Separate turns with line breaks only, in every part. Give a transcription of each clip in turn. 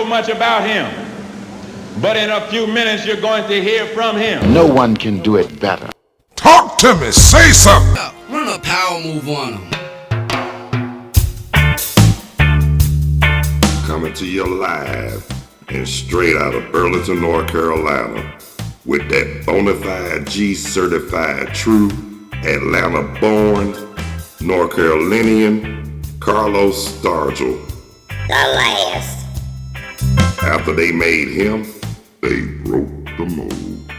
much about him. But in a few minutes, you're going to hear from him.
No one can do it better.
Talk to me, say something.
Run a power move on him.
Coming to you live and straight out of Burlington, North Carolina, with that bona fide G certified true Atlanta born North Carolinian Carlos Stargell.
The last.
After they made him, they broke the mold.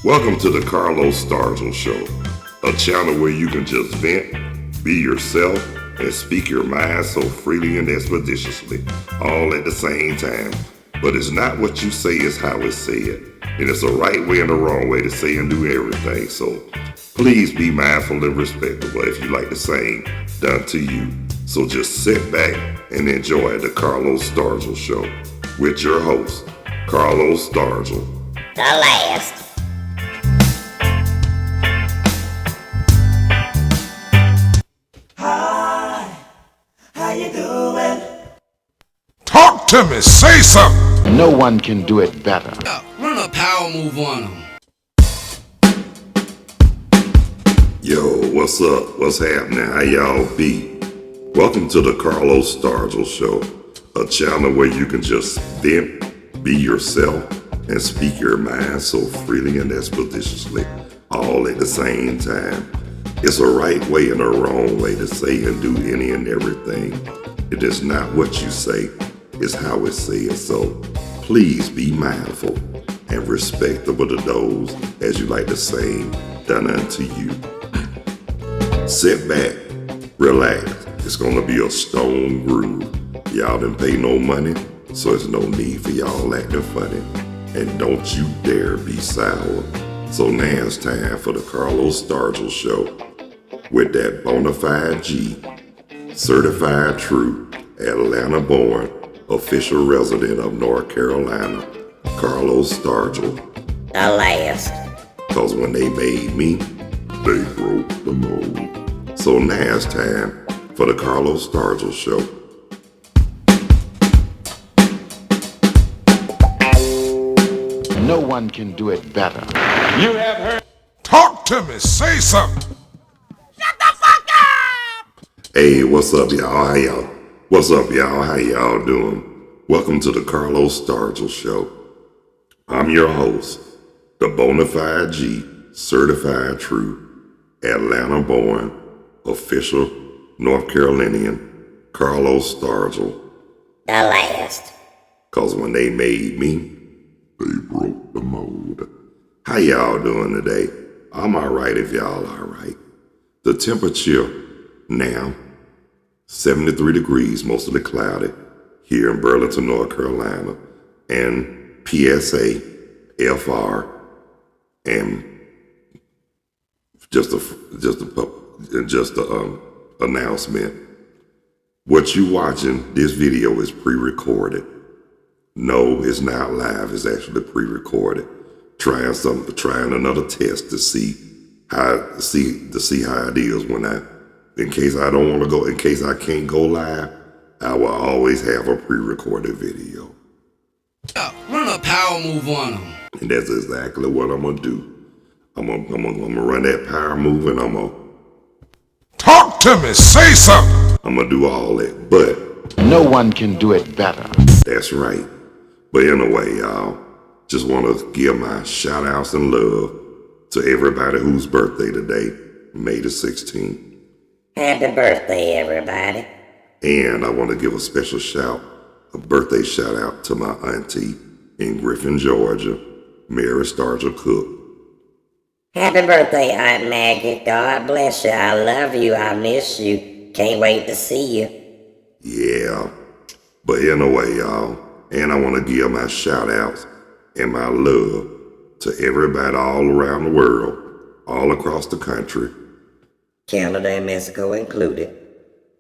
Welcome to the Carlos Stargell Show, a channel where you can just vent, be yourself, and speak your mind so freely and expeditiously, all at the same time. But it's not what you say, it's how it's said. And it's a right way and a wrong way to say and do everything. So please be mindful and respectable if you like the same done to you. So just sit back and enjoy the Carlos Stargell Show with your host, Carlos Stargell.
The last.
Hi, how you doing?
Talk to me, say something.
No one can do it better.
Run a power move on him.
Yo, what's up? What's happening? How y'all be? Welcome to the Carlos Stargell Show, a channel where you can just vent, be yourself, and speak your mind so freely and expeditiously, all at the same time. It's a right way and a wrong way to say and do any and everything. It is not what you say, it's how it's said. So please be mindful and respectable to those, as you like to say, done unto you. Sit back, relax. It's gonna be a stone groove. Y'all didn't pay no money, so there's no need for y'all acting funny. And don't you dare be sour. So now it's time for the Carlos Stargell Show with that bona fide G, certified true, Atlanta born, official resident of North Carolina, Carlos Stargell.
The last.
Cause when they made me, they broke the mold. So now it's time for the Carlos Stargell Show.
No one can do it better.
You have heard.
Talk to me, say something.
Hey, what's up, y'all? How y'all? What's up, y'all? How y'all doing? Welcome to the Carlos Stargell Show. I'm your host, the bona fide G, certified true, Atlanta born, official North Carolinian, Carlos Stargell.
The last.
Cause when they made me, they broke the mold. How y'all doing today? I'm alright if y'all alright. The temperature now, 73 degrees, mostly cloudy, here in Burlington, North Carolina, and PSA, FR, and just a announcement. What you watching, this video is pre-recorded. No, it's not live, it's actually pre-recorded. Trying another test to see how it is when in case I can't go live, I will always have a pre-recorded video.
Run a power move on him.
And that's exactly what I'm gonna do. I'm gonna run that power move and I'm gonna
Talk to me, say something.
I'm gonna do all that, but
No one can do it better.
that's right. But anyway, y'all, just want to give my shout outs and love to everybody whose birthday today, May the 16th.
Happy birthday, everybody.
And I want to give a birthday shout out to my auntie in Griffin, Georgia, Mary Stargell Cook.
Happy birthday, Aunt Maggie. God bless you. I love you. I miss you. Can't wait to see you.
Yeah, but anyway, y'all, and I want to give my shout outs and my love to everybody all around the world, all across the country.
Canada and Mexico included.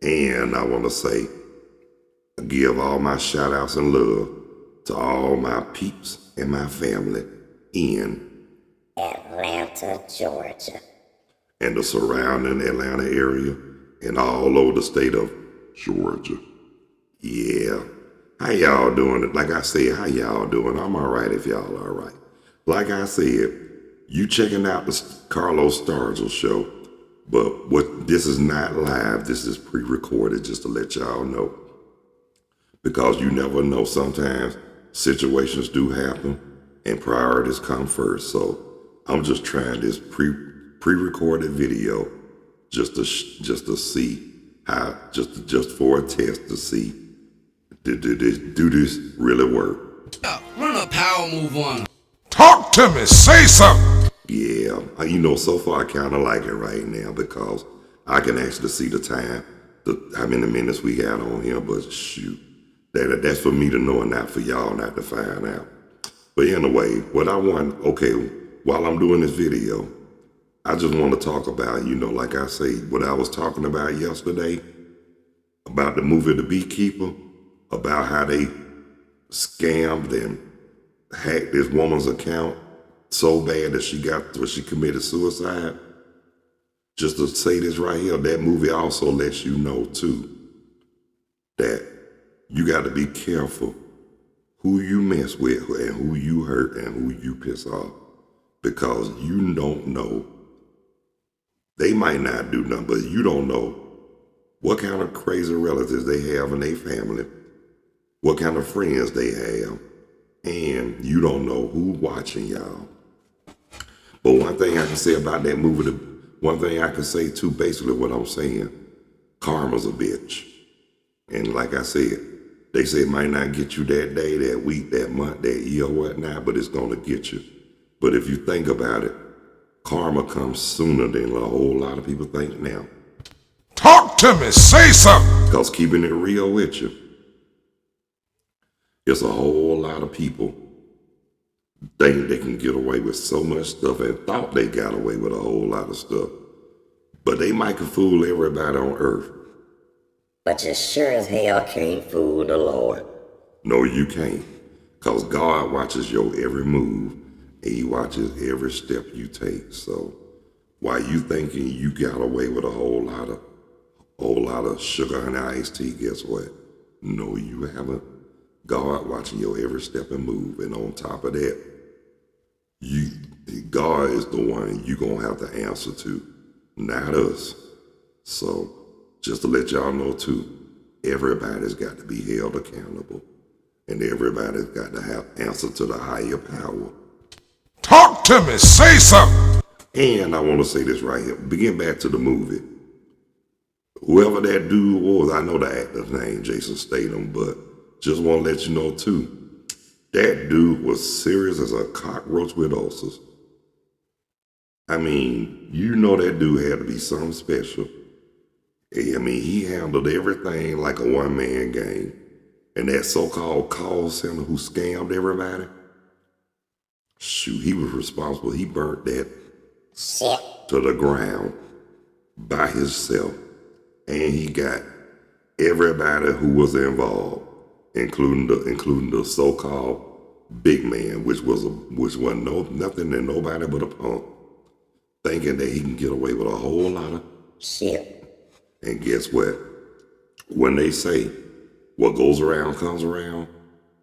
And I want to give all my shout outs and love to all my peeps and my family in
Atlanta, Georgia.
and the surrounding Atlanta area and all over the state of Georgia. Yeah. How y'all doing? Like I said, how y'all doing? I'm all right if y'all all right. Like I said, you checking out the Carlos Stargell show, but this is not live. This is pre-recorded just to let y'all know. Because you never know, sometimes situations do happen and priorities come first. So I'm just trying this pre-recorded video just to see how, just for a test to see, do this really work?
Run a power move on him.
Talk to me. Say something.
Yeah, so far I kind of like it right now because I can actually see the time, how many minutes we got on here, but shoot. That's for me to know and not for y'all not to find out. But anyway, while I'm doing this video, I just want to talk about, like I say, what I was talking about yesterday, about the movie The Beekeeper, about how they scammed and hacked this woman's account so bad that she committed suicide. Just to say this right here, that movie also lets you know too, that you got to be careful who you mess with and who you hurt and who you piss off, because you don't know. They might not do nothing, but you don't know what kind of crazy relatives they have in their family, what kind of friends they have, and you don't know who's watching y'all. But one thing I can say about that movie, one thing I can say too, basically what I'm saying, karma's a bitch. And like I said, they say it might not get you that day, that week, that month, that year, whatnot, but it's gonna get you. But if you think about it, karma comes sooner than a whole lot of people think now.
Talk to me. Say something.
Because keeping it real with you, it's a whole lot of people think they can get away with so much stuff and thought they got away with a whole lot of stuff. But they might can fool everybody on earth.
But you sure as hell can't fool the Lord.
No, you can't. Because God watches your every move and he watches every step you take. So while you thinking you got away with a whole lot of sugar and iced tea, guess what? No, you haven't. God watching your every step and move. And on top of that, God is the one you gonna have to answer to, not us. So just to let y'all know too, everybody's got to be held accountable, and everybody's got to have answer to the higher power.
Talk to me. Say something.
And I want to say this right here. Begin back to the movie. Whoever that dude was, I know the actor's name, Jason Statham, but just want to let you know too, that dude was serious as a cockroach with ulcers. I mean, that dude had to be something special. I mean, he handled everything like a one-man game. And that so-called call center who scammed everybody, shoot, he was responsible. He burnt that
Shit.
to the ground by himself. And he got everybody who was involved, including the so-called big man, which wasn't nothing and nobody but a punk, thinking that he can get away with a whole lot of
shit.
And guess what? When they say what goes around comes around,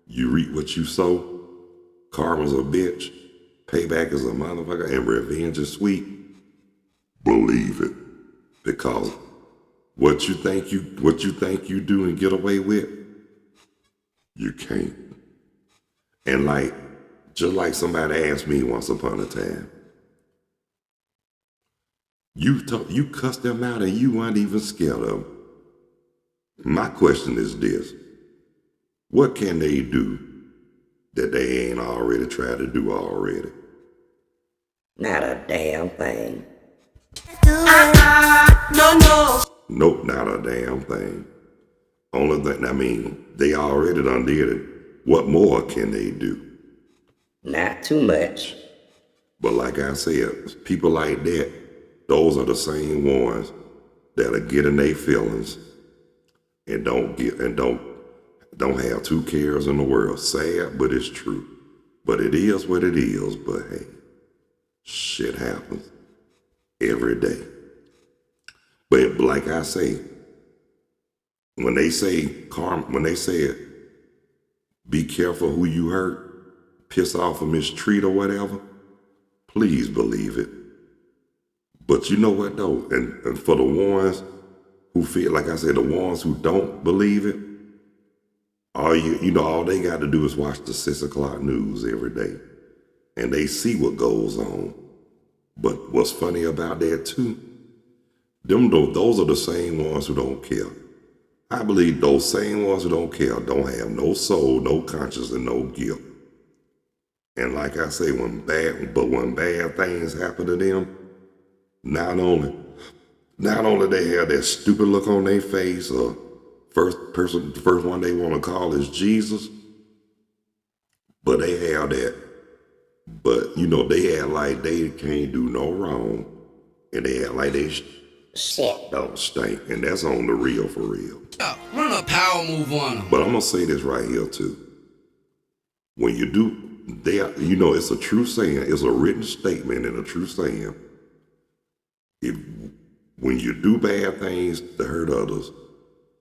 you reap what you sow. Karma's a bitch, payback is a motherfucker, and revenge is sweet. Believe it, because what you think you do and get away with, you can't. And just like somebody asked me once upon a time, you cussed them out and you weren't even scared of them. My question is this: what can they do that they ain't already tried to do already?
Not a damn thing.
No.
Nope, not a damn thing. Only thing, they already done did it. What more can they do?
Not too much.
But like I said, people like that, those are the same ones that'll get in their feelings and don't have two cares in the world. Sad, but it's true. But it is what it is. But hey, shit happens every day. But like I say, when they say Be careful who you hurt, piss off or mistreat or whatever. Please believe it. But you know what though? And for the ones who feel, like I said, the ones who don't believe it, all they got to do is watch the 6 o'clock news every day. And they see what goes on. But what's funny about that too, those are the same ones who don't care. I believe those same ones who don't care don't have no soul, no conscience, and no guilt. And like I say, when bad things happen to them, not only they have that stupid look on their face, or the first one they want to call is Jesus, but they have that. But they act like they can't do no wrong, and they act like they
Shit.
don't stink, and that's on the real for real.
Run a power move on them.
But I'm gonna say this right here too. When you do, it's a true saying. It's a written statement and a true saying. When you do bad things to hurt others,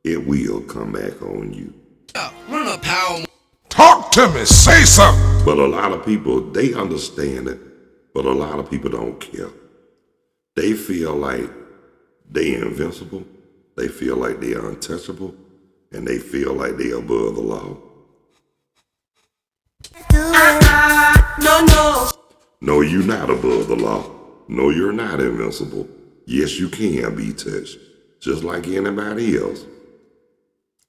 it will come back on you.
Run a power move.
Talk to me. Say something.
But a lot of people, they understand it, but a lot of people don't care. They feel like they're invincible. They feel like they're untouchable, and they feel like they're above the law. No, you're not above the law. No, you're not invincible. Yes, you can be touched, just like anybody else.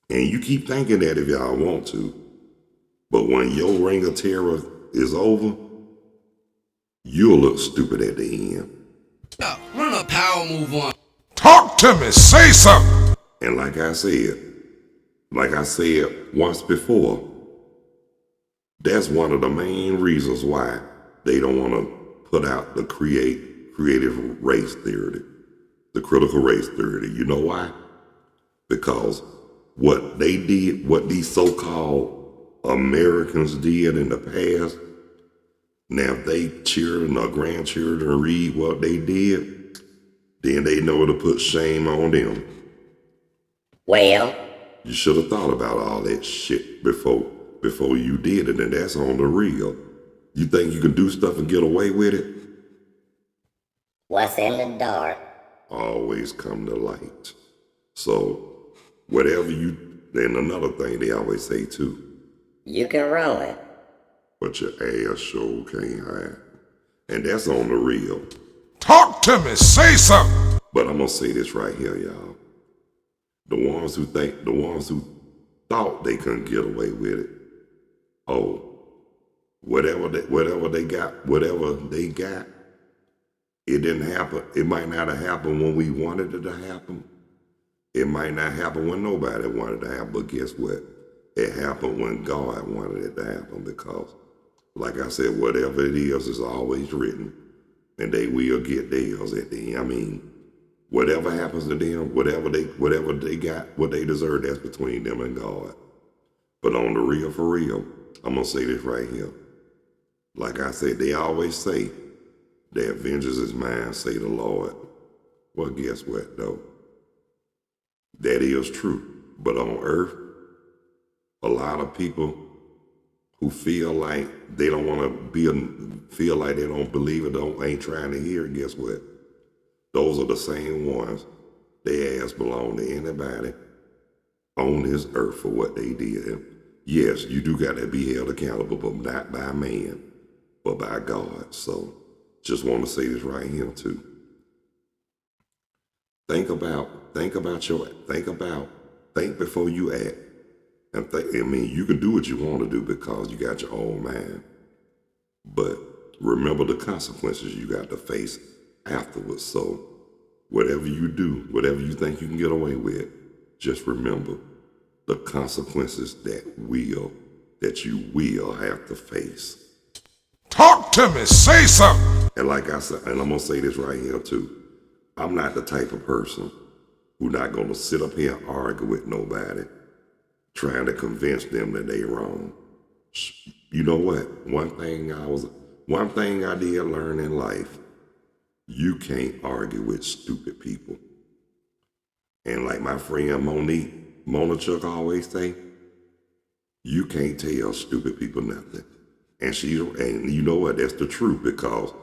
And you keep thinking that if y'all want to. But when your reign of terror is over, you'll look stupid at the end.
Run a power move on.
Talk to me. Say something.
And like I said once before, that's one of the main reasons why they don't want to put out the creative race theory, the critical race theory. You know why? Because what they did, what these so-called Americans did in the past, now if they children or grandchildren read what they did, then they know to put shame on them.
Well,
You should have thought about all that shit before you did it, and that's on the real. You think you can do stuff and get away with it?
what's in the dark?
Always come to light. So, whatever then another thing they always say too,
You can roll it.
but your ass sure can't hide. And that's on the real.
Talk to me. Say something.
But I'm gonna say this right here, y'all. The ones who thought they couldn't get away with it, whatever they got, it didn't happen. It might not have happened when we wanted it to happen. It might not happen when nobody wanted it to happen, but guess what? It happened when God wanted it to happen, because, like I said, whatever it is always written, and they will get theirs at the end. I mean, whatever happens to them, whatever they got, what they deserve, that's between them and God. But on the real, for real, I'm gonna say this right here. Like I said, they always say that vengeance is mine, say the Lord. Well, guess what though? That is true. But on earth, a lot of people who feel like they don't want to feel like they don't believe it, ain't trying to hear it, guess what? Those are the same ones. Their ass belong to anybody on this earth for what they did. And yes, you do got to be held accountable, but not by man, but by God. So just want to say this right here too. Think before you act. And you can do what you want to do because you got your own mind. But remember the consequences you got to face afterwards. So whatever you do, whatever you think you can get away with, just remember the consequences that you will have to face.
Talk to me. Say something.
And like I said, and I'm going to say this right here too, I'm not the type of person who's not going to sit up here and argue with nobody, trying to convince them that they wrong. You know what? One thing I did learn in life, you can't argue with stupid people. And like my friend Mona Chuck always say, You can't tell stupid people nothing. And you know what? That's the truth, because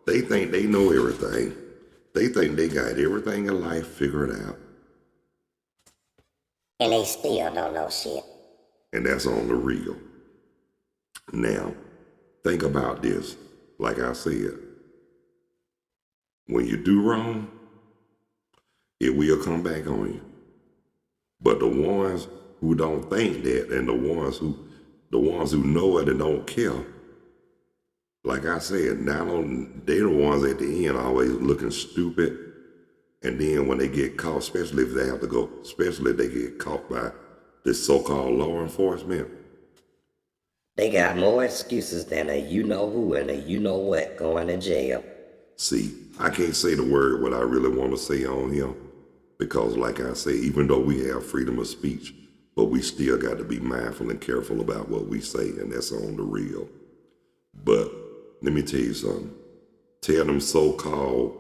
they think they know everything. They think they got everything in life figured out.
And they still don't know shit.
And that's on the real. Now, think about this. Like I said, when you do wrong, it will come back on you. But the ones who don't think that, and the ones who know it and don't care, like I said, they the ones at the end always looking stupid. And then when they get caught, especially if they get caught by this so-called law enforcement,
They got more excuses than a you-know-who and a you-know-what going to jail.
see, I can't say the word what I really want to say on here, because like I say, even though we have freedom of speech, but we still got to be mindful and careful about what we say, and that's on the real. But let me tell you something. Tell them so-called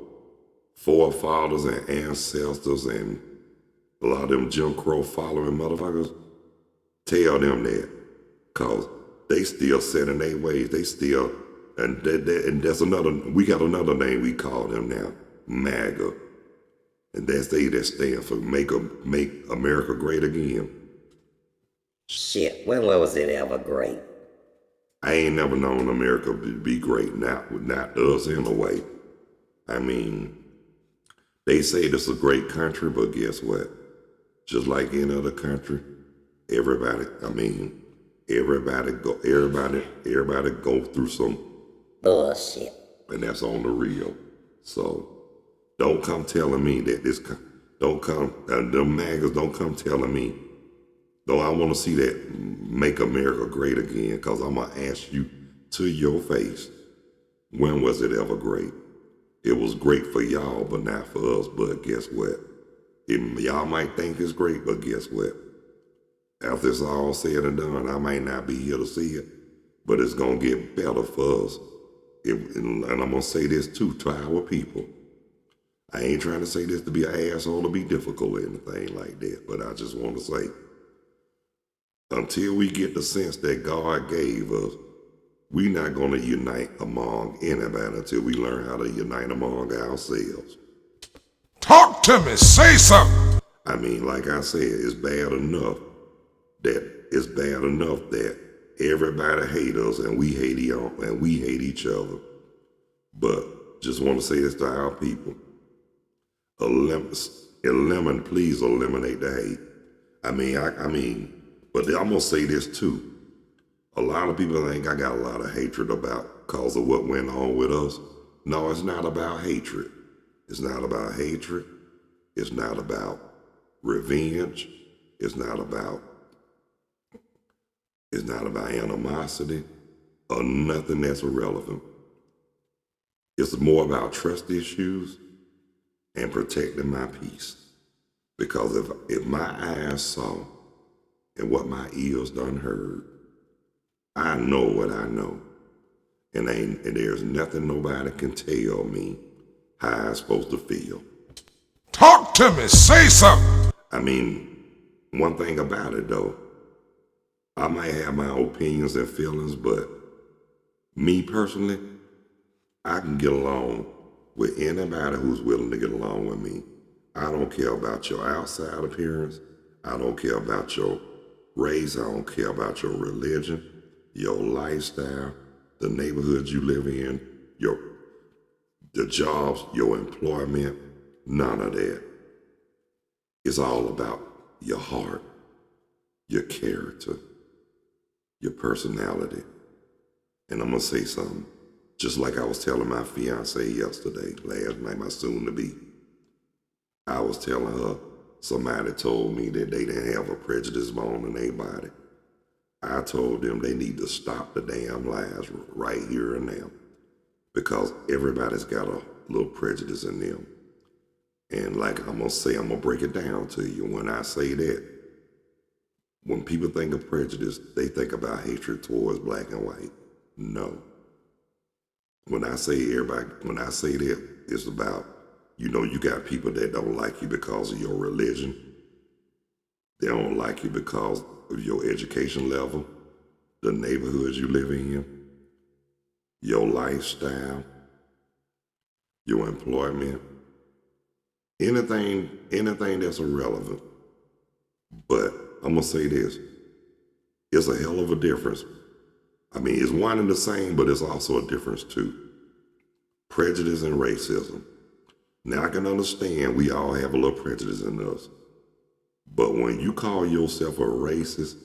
forefathers and ancestors and a lot of them Jim Crow following motherfuckers, tell them that, because they still set in their ways. They still, and that's we got another name we call them now, MAGA. And that stand for Make America Great Again.
Shit, when was it ever great?
I ain't never known America be great, not us in a way. I mean, they say this is a great country, but guess what? Just like any other country, everybody go through some
Bullshit.
and that's on the real. So don't come telling me that them maggots don't come telling me. Though I want to see that Make America Great Again, because I'm going to ask you to your face, when was it ever great? It was great for y'all, but not for us. But guess what? Y'all might think it's great, but guess what? After it's all said and done, I might not be here to see it, but it's going to get better for us. And I'm going to say this too to our people. I ain't trying to say this to be an asshole or be difficult or anything like that, but I just want to say, until we get the sense that God gave us, we're not going to unite among anybody until we learn how to unite among ourselves.
Talk to me, say something.
I mean, like I said, it's bad enough that everybody hate us and we hate each other. But just want to say this to our people. Please eliminate the hate. I mean, but I'm gonna say this too. A lot of people think I got a lot of hatred because of what went on with us. No, it's not about hatred. It's not about hatred. It's not about revenge. It's not about animosity or nothing that's irrelevant. It's more about trust issues and protecting my peace. Because if my eyes saw and what my ears done heard, I know what I know. And there's nothing nobody can tell me how I'm supposed to feel.
Talk to me, say something.
I mean, one thing about it though, I might have my opinions and feelings, but me personally, I can get along with anybody who's willing to get along with me. I don't care about your outside appearance. I don't care about your race. I don't care about your religion, your lifestyle, the neighborhood you live in, the jobs, your employment, none of that. It's all about your heart, your character, your personality. And I'm going to say something, just like I was telling my fiance yesterday, last night, my soon-to-be. I was telling her, somebody told me that they didn't have a prejudice bone in their body. I told them they need to stop the damn lies right here and now, because everybody's got a little prejudice in them. And like I'm going to break it down to you. When I say that, when people think of prejudice, they think about hatred towards black and white. No. When I say that, it's about, you got people that don't like you because of your religion. They don't like you because of your education level, the neighborhoods you live in, your lifestyle, your employment, anything that's irrelevant. But I'm gonna say this, it's a hell of a difference. I mean, it's one and the same, but it's also a difference too. Prejudice and racism. Now I can understand we all have a little prejudice in us. But when you call yourself a racist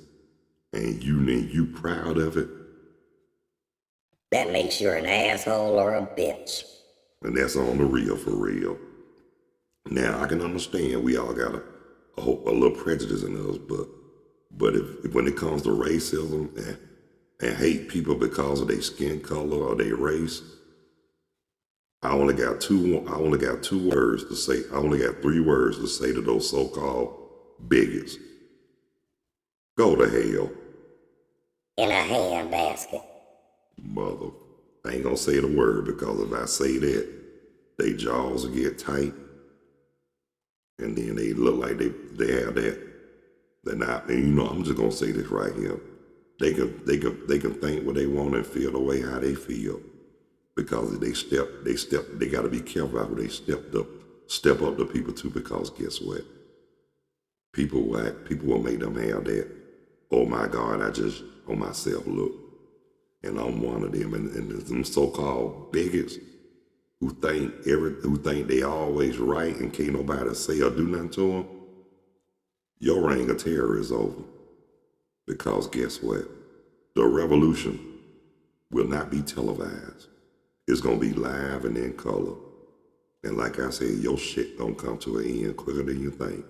and you proud of it,
That makes you an asshole or a bitch.
and that's on the real for real. Now I can understand we all got a little prejudice in us, but if when it comes to racism and hate people because of their skin color or their race, I only got two words to say. I only got 3 words to say to those so-called bigots. Go to hell.
In a handbasket.
Mother. I ain't gonna say the word because if I say that, they jaws will get tight. And then they look like they have that. They're not, and I'm just gonna say this right here. They can think what they want and feel the way how they feel. Because they gotta be careful how they step up to people too, because guess what? People will make them have that, oh my God, I just on myself look. And I'm one of them, and them so-called bigots who think they always right and can't nobody say or do nothing to them. Your reign of terror is over. Because guess what? The revolution will not be televised. It's gonna be live and in color. And like I said, your shit gonna come to an end quicker than you think.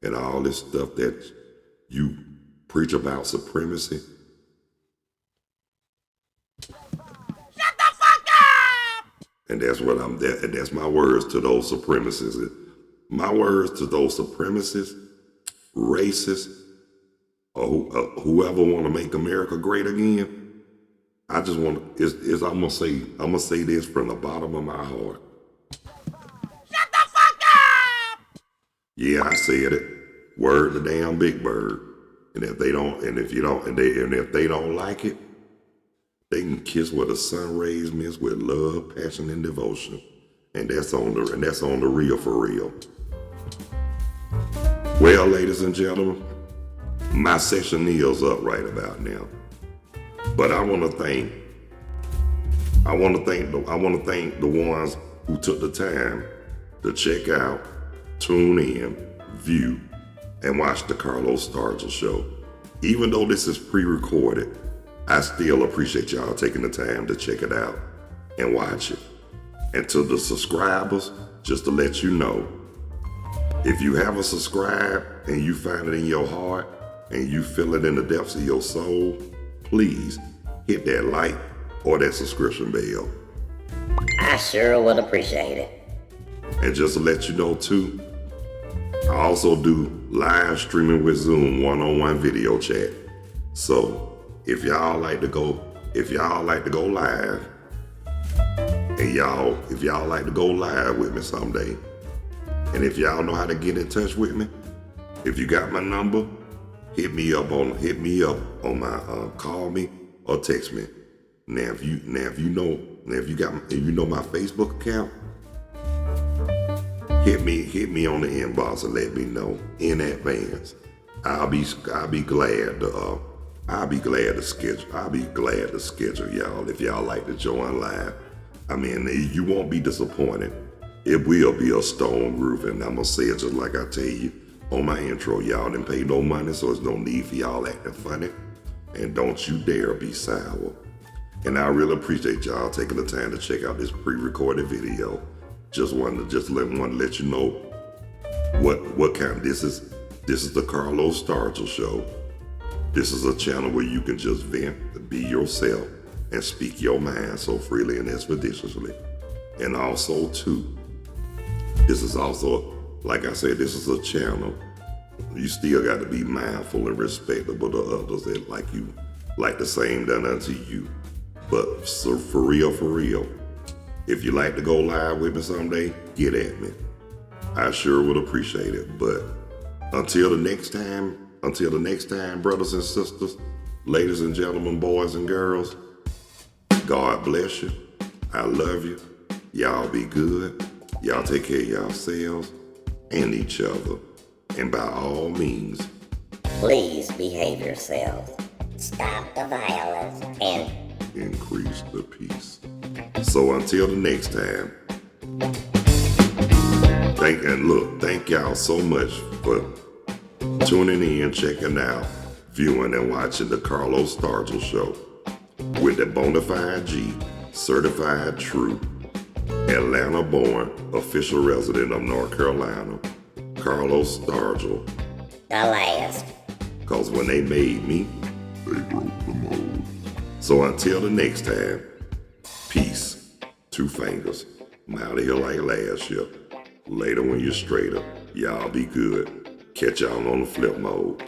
And all this stuff that you preach about supremacy. And that's what and that's my words to those supremacists. My words to those supremacists, racists, or whoever want to make America great again. I just want to. I'm gonna say this from the bottom of my heart.
Shut the fuck up!
Yeah, I said it. Word the damn big bird. And if they don't like it, they can kiss where the sun rays miss with love, passion, and devotion. And that's on the real for real. Well, ladies and gentlemen, my session is up right about now. But I want to thank the ones who took the time to check out, tune in, view, and watch the Carlos Stargell Show. Even though this is pre-recorded, I still appreciate y'all taking the time to check it out and watch it. And to the subscribers, just to let you know, if you haven't subscribed and you find it in your heart and you feel it in the depths of your soul, please hit that like or that subscription bell.
I sure would appreciate it.
And just to let you know too, I also do live streaming with Zoom one-on-one video chat. So if y'all like to go live, and if y'all like to go live with me someday, and if y'all know how to get in touch with me, if you got my number, hit me up on my call me or text me. Now if you know my Facebook account, hit me on the inbox and let me know in advance. I'll be glad to schedule y'all if y'all like to join live. I mean, you won't be disappointed. It will be a stone groove, and I'm gonna say it just like I tell you on my intro. Y'all didn't pay no money, so there's no need for y'all acting funny. And don't you dare be sour. And I really appreciate y'all taking the time to check out this pre-recorded video. Just wanted to let you know what kind. This is the Carlos Stargell Show. This is a channel where you can just vent, be yourself, and speak your mind so freely and expeditiously. And also too, this is also, like I said, this is a channel. You still got to be mindful and respectable to others that like the same done unto you. But so for real, if you like to go live with me someday, get at me. I sure would appreciate it. But Until the next time, brothers and sisters, ladies and gentlemen, boys and girls, God bless you. I love you. Y'all be good. Y'all take care of yourselves and each other. And by all means,
Please behave yourselves. Stop the violence and
increase the peace. So until the next time, thank y'all so much for tuning in, checking out, viewing, and watching the Carlos Stargell Show with the Bonafide G, certified true, Atlanta-born, official resident of North Carolina, Carlos Stargell.
the last.
Cause when they made me, they broke the mold. So until the next time, peace. 2 fingers. I'm out of here like last year. Later when you're straighter, y'all be good. Catch y'all on the flip mode.